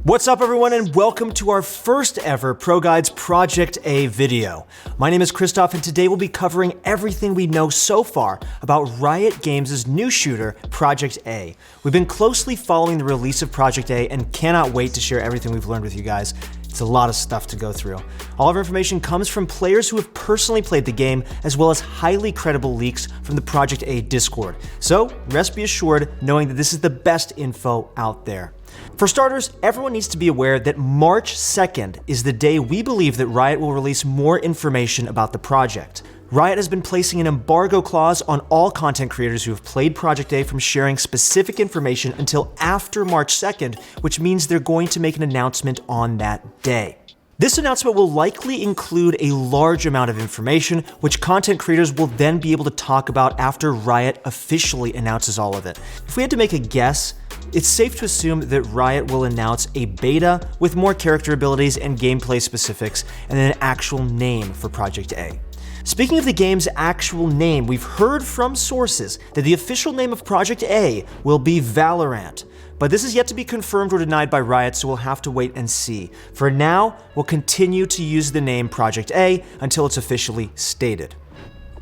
What's up everyone and welcome to our first ever ProGuides Project A video. My name is Christoph and today we'll be covering everything we know so far about Riot Games' new shooter, Project A. We've been closely following the release of Project A and cannot wait to share everything we've learned with you guys. It's a lot of stuff to go through. All of our information comes from players who have personally played the game, as well as highly credible leaks from the Project A Discord. So rest be assured knowing that this is the best info out there. For starters, everyone needs to be aware that March 2nd is the day we believe that Riot will release more information about the project. Riot has been placing an embargo clause on all content creators who have played Project A from sharing specific information until after March 2nd, which means they're going to make an announcement on that day. This announcement will likely include a large amount of information, which content creators will then be able to talk about after Riot officially announces all of it. If we had to make a guess, it's safe to assume that Riot will announce a beta with more character abilities and gameplay specifics, and then an actual name for Project A. Speaking of the game's actual name, we've heard from sources that the official name of Project A will be Valorant. But this is yet to be confirmed or denied by Riot, so we'll have to wait and see. For now, we'll continue to use the name Project A until it's officially stated.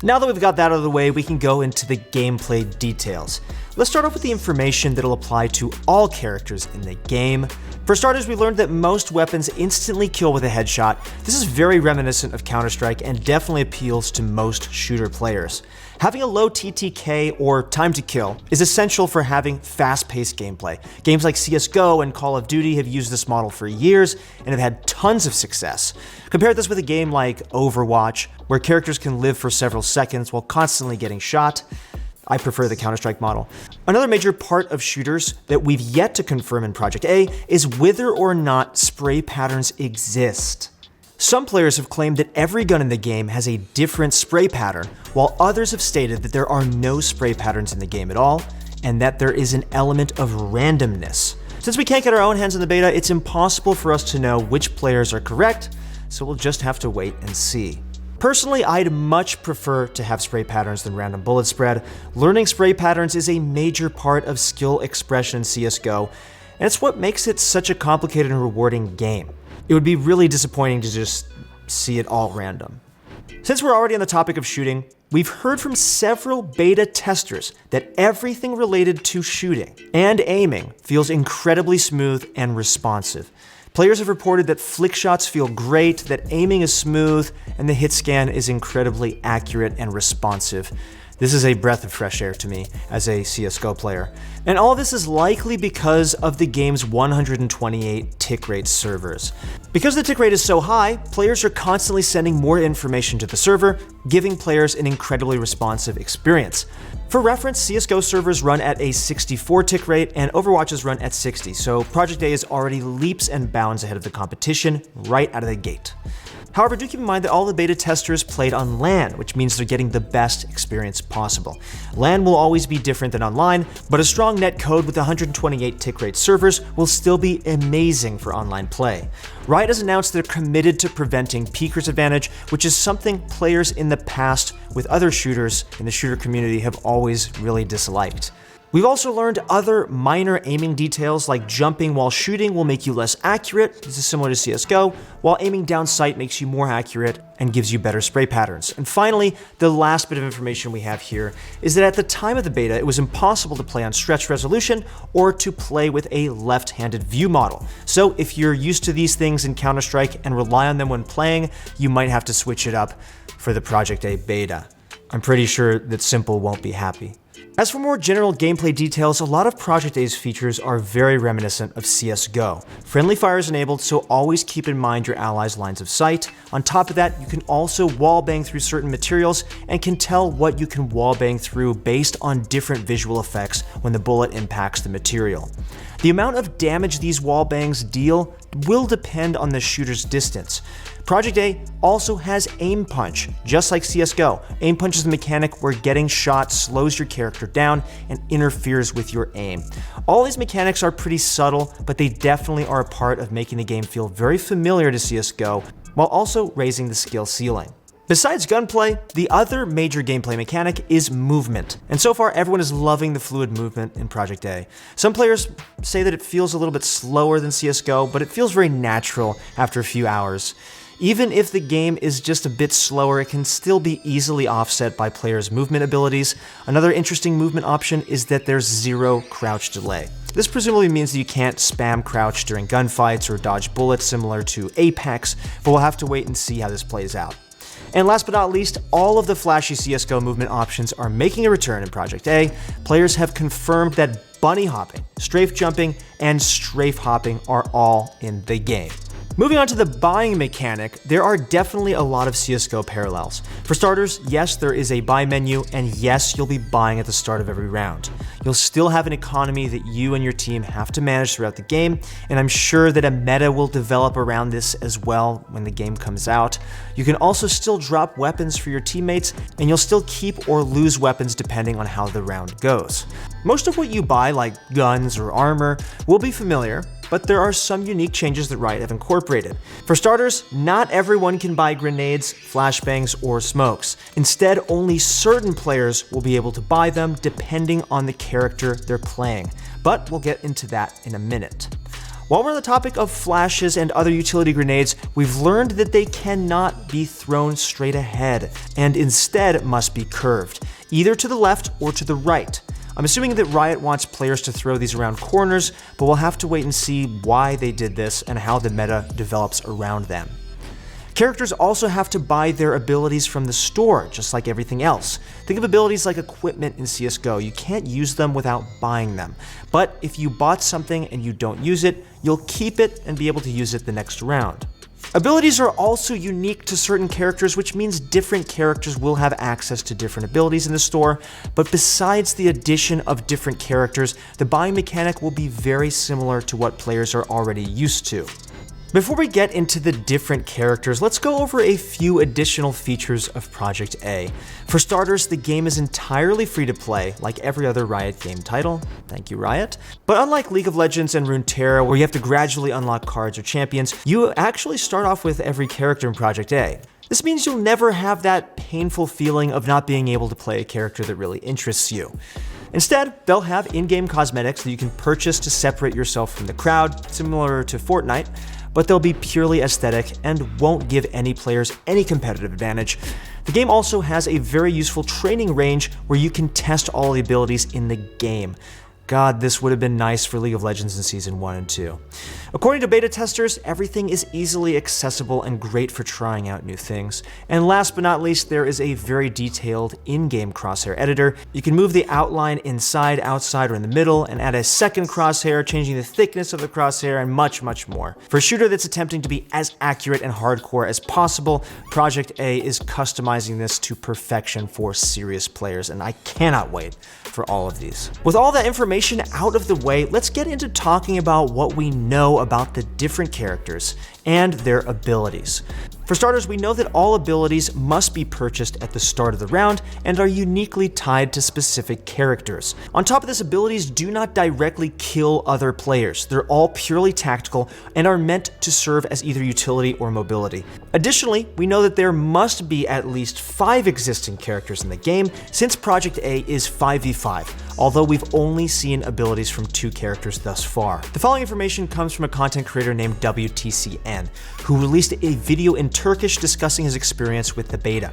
Now that we've got that out of the way, we can go into the gameplay details. Let's start off with the information that'll apply to all characters in the game. For starters, we learned that most weapons instantly kill with a headshot. This is very reminiscent of Counter-Strike and definitely appeals to most shooter players. Having a low TTK, or time to kill, is essential for having fast-paced gameplay. Games like CSGO and Call of Duty have used this model for years and have had tons of success. Compare this with a game like Overwatch, where characters can live for several seconds while constantly getting shot. I prefer the Counter-Strike model. Another major part of shooters that we've yet to confirm in Project A is whether or not spray patterns exist. Some players have claimed that every gun in the game has a different spray pattern, while others have stated that there are no spray patterns in the game at all, and that there is an element of randomness. Since we can't get our own hands on the beta, it's impossible for us to know which players are correct, so we'll just have to wait and see. Personally, I'd much prefer to have spray patterns than random bullet spread. Learning spray patterns is a major part of skill expression in CSGO, and it's what makes it such a complicated and rewarding game. It would be really disappointing to just see it all random. Since we're already on the topic of shooting, we've heard from several beta testers that everything related to shooting and aiming feels incredibly smooth and responsive. Players have reported that flick shots feel great, that aiming is smooth, and the hit scan is incredibly accurate and responsive. This is a breath of fresh air to me as a CSGO player. And all this is likely because of the game's 128 tick rate servers. Because the tick rate is so high, players are constantly sending more information to the server, giving players an incredibly responsive experience. For reference, CSGO servers run at a 64 tick rate and Overwatch's run at 60, so Project A is already leaps and bounds ahead of the competition right out of the gate. However, do keep in mind that all the beta testers played on LAN, which means they're getting the best experience possible. LAN will always be different than online, but a strong net code with 128 tick rate servers will still be amazing for online play. Riot has announced they're committed to preventing peeker's advantage, which is something players in the past with other shooters in the shooter community have always really disliked. We've also learned other minor aiming details like jumping while shooting will make you less accurate. This is similar to CSGO, while aiming down sight makes you more accurate and gives you better spray patterns. And finally, the last bit of information we have here is that at the time of the beta, it was impossible to play on stretch resolution or to play with a left-handed view model. So if you're used to these things in Counter-Strike and rely on them when playing, you might have to switch it up for the Project A beta. I'm pretty sure that Simple won't be happy. As for more general gameplay details, a lot of Project A's features are very reminiscent of CSGO. Friendly fire is enabled, so always keep in mind your allies' lines of sight. On top of that, you can also wallbang through certain materials and can tell what you can wallbang through based on different visual effects when the bullet impacts the material. The amount of damage these wallbangs deal will depend on the shooter's distance. Project A also has Aim Punch, just like CSGO. Aim Punch is a mechanic where getting shot slows your character down and interferes with your aim. All these mechanics are pretty subtle, but they definitely are a part of making the game feel very familiar to CSGO, while also raising the skill ceiling. Besides gunplay, the other major gameplay mechanic is movement. And so far, everyone is loving the fluid movement in Project A. Some players say that it feels a little bit slower than CSGO, but it feels very natural after a few hours. Even if the game is just a bit slower, it can still be easily offset by players' movement abilities. Another interesting movement option is that there's zero crouch delay. This presumably means that you can't spam crouch during gunfights or dodge bullets similar to Apex, but we'll have to wait and see how this plays out. And last but not least, all of the flashy CSGO movement options are making a return in Project A. Players have confirmed that bunny hopping, strafe jumping, and strafe hopping are all in the game. Moving on to the buying mechanic, there are definitely a lot of CSGO parallels. For starters, yes, there is a buy menu, and yes, you'll be buying at the start of every round. You'll still have an economy that you and your team have to manage throughout the game, and I'm sure that a meta will develop around this as well when the game comes out. You can also still drop weapons for your teammates, and you'll still keep or lose weapons depending on how the round goes. Most of what you buy, like guns or armor, will be familiar, but there are some unique changes that Riot have incorporated. For starters, not everyone can buy grenades, flashbangs, or smokes. Instead, only certain players will be able to buy them depending on the character they're playing. But we'll get into that in a minute. While we're on the topic of flashes and other utility grenades, we've learned that they cannot be thrown straight ahead, and instead must be curved, either to the left or to the right. I'm assuming that Riot wants players to throw these around corners, but we'll have to wait and see why they did this and how the meta develops around them. Characters also have to buy their abilities from the store, just like everything else. Think of abilities like equipment in CSGO. You can't use them without buying them. But if you bought something and you don't use it, you'll keep it and be able to use it the next round. Abilities are also unique to certain characters, which means different characters will have access to different abilities in the store, but besides the addition of different characters, the buying mechanic will be very similar to what players are already used to. Before we get into the different characters, let's go over a few additional features of Project A. For starters, the game is entirely free to play, like every other Riot game title. Thank you, Riot. But unlike League of Legends and Runeterra, where you have to gradually unlock cards or champions, you actually start off with every character in Project A. This means you'll never have that painful feeling of not being able to play a character that really interests you. Instead, they'll have in-game cosmetics that you can purchase to separate yourself from the crowd, similar to Fortnite, but they'll be purely aesthetic and won't give any players any competitive advantage. The game also has a very useful training range where you can test all the abilities in the game. God, this would have been nice for League of Legends in Season 1 and 2. According to beta testers, everything is easily accessible and great for trying out new things. And last but not least, there is a very detailed in-game crosshair editor. You can move the outline inside, outside, or in the middle, and add a second crosshair, changing the thickness of the crosshair, and much, much more. For a shooter that's attempting to be as accurate and hardcore as possible, Project A is customizing this to perfection for serious players, and I cannot wait for all of these. With all that information out of the way, let's get into talking about what we know about the different characters and their abilities. For starters, we know that all abilities must be purchased at the start of the round and are uniquely tied to specific characters. On top of this, abilities do not directly kill other players. They're all purely tactical and are meant to serve as either utility or mobility. Additionally, we know that there must be at least 5 existing characters in the game, since Project A is 5v5, although we've only seen abilities from 2 characters thus far. The following information comes from a content creator named WTCN, who released a video in Turkish discussing his experience with the beta.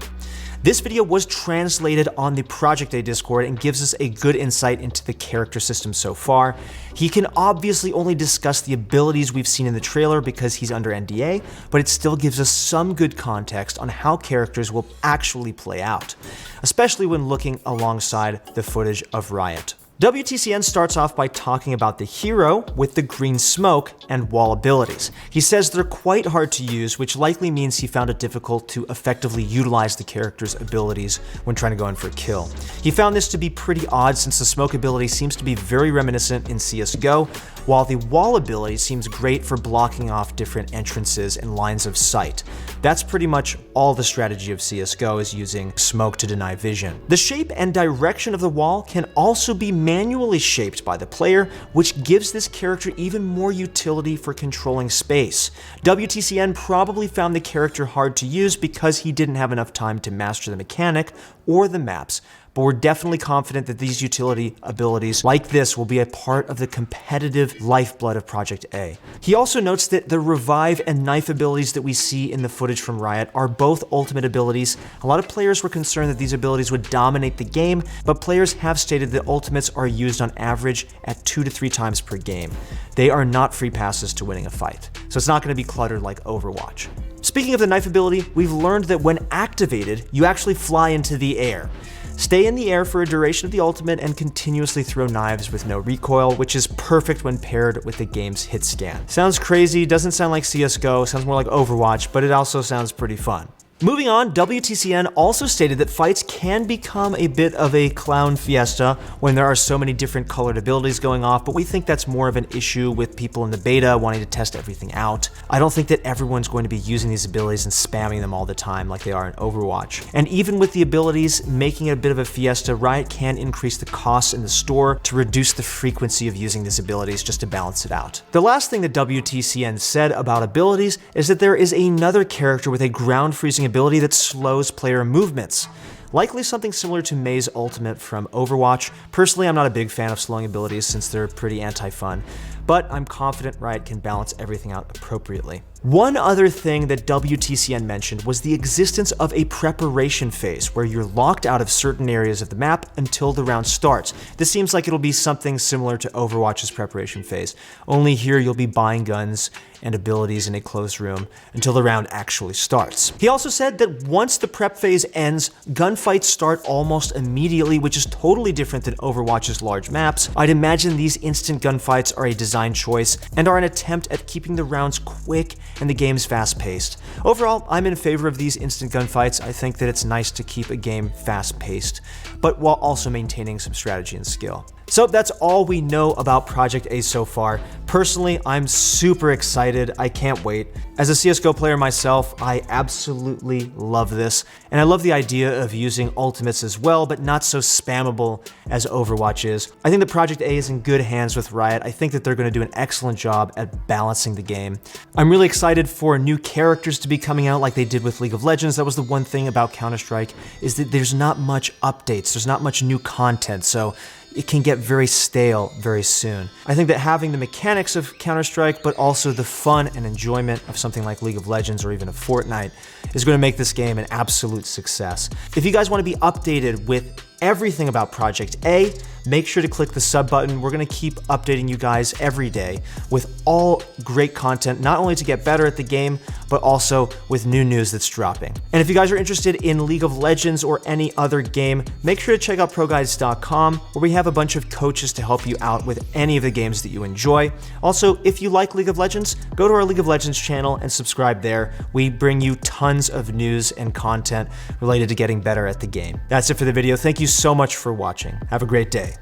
This video was translated on the Project A Discord and gives us a good insight into the character system so far. He can obviously only discuss the abilities we've seen in the trailer because he's under NDA, but it still gives us some good context on how characters will actually play out, especially when looking alongside the footage of Riot. WTCN starts off by talking about the hero with the green smoke and wall abilities. He says they're quite hard to use, which likely means he found it difficult to effectively utilize the character's abilities when trying to go in for a kill. He found this to be pretty odd since the smoke ability seems to be very reminiscent in CSGO while the wall ability seems great for blocking off different entrances and lines of sight. That's pretty much all the strategy of CSGO, is using smoke to deny vision. The shape and direction of the wall can also be manually shaped by the player, which gives this character even more utility for controlling space. WTCN probably found the character hard to use because he didn't have enough time to master the mechanic or the maps, but we're definitely confident that these utility abilities like this will be a part of the competitive lifeblood of Project A. He also notes that the revive and knife abilities that we see in the footage from Riot are both ultimate abilities. A lot of players were concerned that these abilities would dominate the game, but players have stated that ultimates are used on average at 2 to 3 times per game. They are not free passes to winning a fight, so it's not going to be cluttered like Overwatch. Speaking of the knife ability, we've learned that when activated, you actually fly into the air. Stay in the air for a duration of the ultimate and continuously throw knives with no recoil, which is perfect when paired with the game's hit scan. Sounds crazy, doesn't sound like CSGO, sounds more like Overwatch, but it also sounds pretty fun. Moving on, WTCN also stated that fights can become a bit of a clown fiesta when there are so many different colored abilities going off, but we think that's more of an issue with people in the beta wanting to test everything out. I don't think that everyone's going to be using these abilities and spamming them all the time like they are in Overwatch. And even with the abilities making it a bit of a fiesta, Riot can increase the costs in the store to reduce the frequency of using these abilities just to balance it out. The last thing that WTCN said about abilities is that there is another character with a ground freezing ability that slows player movements. Likely something similar to Mei's ultimate from Overwatch. Personally, I'm not a big fan of slowing abilities since they're pretty anti-fun, but I'm confident Riot can balance everything out appropriately. One other thing that WTCN mentioned was the existence of a preparation phase where you're locked out of certain areas of the map until the round starts. This seems like it'll be something similar to Overwatch's preparation phase, only here you'll be buying guns and abilities in a closed room until the round actually starts. He also said that once the prep phase ends, gunfights start almost immediately, which is totally different than Overwatch's large maps. I'd imagine these instant gunfights are a design choice and are an attempt at keeping the rounds quick and the game's fast-paced. Overall, I'm in favor of these instant gunfights. I think that it's nice to keep a game fast-paced, but while also maintaining some strategy and skill. So that's all we know about Project A so far. Personally, I'm super excited. I can't wait. As a CSGO player myself, I absolutely love this, and I love the idea of using ultimates as well, but not so spammable as Overwatch is. I think that Project A is in good hands with Riot. I think that they're going to do an excellent job at balancing the game. I'm really excited for new characters to be coming out like they did with League of Legends. That was the one thing about Counter-Strike, is that there's not much updates, there's not much new content, so it can get very stale very soon. I think that having the mechanics of Counter-Strike, but also the fun and enjoyment of something like League of Legends or even a Fortnite is going to make this game an absolute success. If you guys want to be updated with everything about Project A, make sure to click the sub button. We're going to keep updating you guys every day with all great content, not only to get better at the game, but also with new news that's dropping. And if you guys are interested in League of Legends or any other game, make sure to check out ProGuides.com, where we have a bunch of coaches to help you out with any of the games that you enjoy. Also, if you like League of Legends, go to our League of Legends channel and subscribe there. We bring you tons of news and content related to getting better at the game. That's it for the video. Thank you so much for watching. Have a great day.